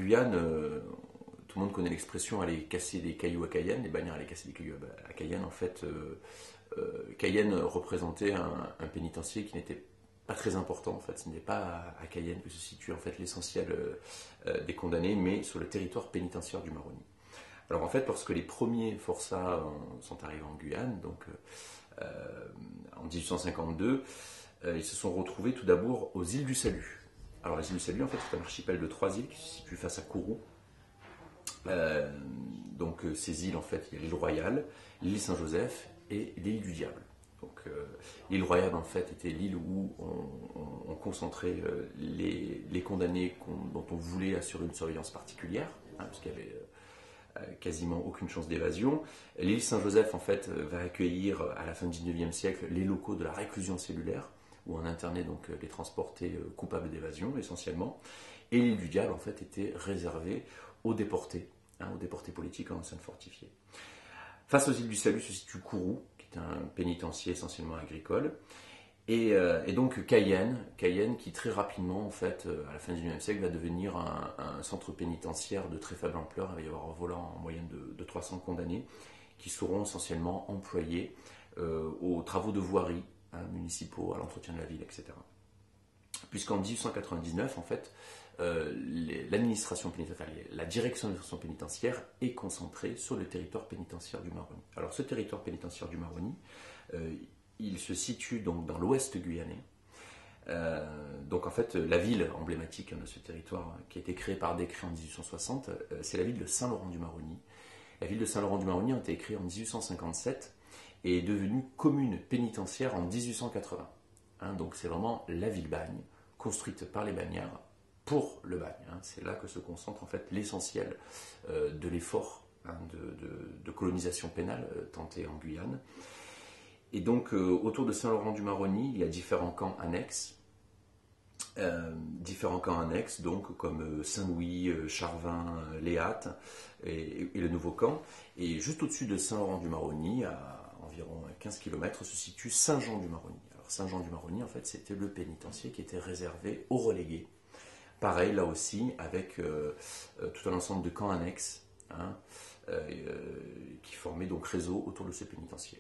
Guyane, tout le monde connaît l'expression aller casser des cailloux à Cayenne, les bannières aller casser des cailloux à Cayenne. En fait, Cayenne représentait un pénitencier qui n'était pas très important. En fait, ce n'est pas à Cayenne que se situe en fait l'essentiel des condamnés, mais sur le territoire pénitentiaire du Maroni. Alors en fait, lorsque les premiers forçats sont arrivés en Guyane, donc en 1852, ils se sont retrouvés tout d'abord aux îles du Salut. Alors les îles du Salut, en fait, c'est un archipel de 3 îles qui se situe face à Kourou. Donc ces îles, en fait, il y a l'île Royale, l'île Saint-Joseph et l'île du Diable. Donc l'île Royale, en fait, était l'île où on concentrait les condamnés dont on voulait assurer une surveillance particulière, parce qu'il y avait quasiment aucune chance d'évasion. L'île Saint-Joseph, en fait, va accueillir à la fin du 19e siècle les locaux de la réclusion cellulaire, où on internait donc les transportés coupables d'évasion essentiellement. Et l'île du Diable, en fait, était réservée aux déportés politiques en zone fortifiée. Face aux îles du Salut se situe Kourou, qui est un pénitencier essentiellement agricole, et donc Cayenne qui très rapidement, en fait, à la fin du XIXe siècle, va devenir un centre pénitentiaire de très faible ampleur. Il va y avoir un volant en moyenne de 300 condamnés qui seront essentiellement employés aux travaux de voirie municipaux, à l'entretien de la ville, etc. Puisqu'en 1899, en fait, l'administration pénitentiaire, la direction de l'administration pénitentiaire est concentrée sur le territoire pénitentiaire du Maroni. Alors ce territoire pénitentiaire du Maroni, il se situe donc dans l'ouest guyanais. Donc en fait, la ville emblématique de ce territoire, qui a été créée par décret en 1860, c'est la ville de Saint-Laurent-du-Maroni. La ville de Saint-Laurent-du-Maroni a été créée en 1857 et est devenue commune pénitentiaire en 1880. Donc c'est vraiment la ville-bagne, construite par les bagnards pour le bagne. C'est là que se concentre en fait l'essentiel de l'effort de colonisation pénale tenté en Guyane. Et donc autour de Saint-Laurent-du-Maroni, il y a différents camps annexes. Donc comme Saint-Louis, Charvin, Léat et le nouveau camp. Et juste au-dessus de Saint-Laurent-du-Maroni, à environ 15 km, se situe Saint-Jean-du-Maroni. Alors Saint-Jean-du-Maroni, en fait, c'était le pénitencier qui était réservé aux relégués. Pareil, là aussi, avec tout un ensemble de camps annexes qui formaient donc réseau autour de ce pénitencier.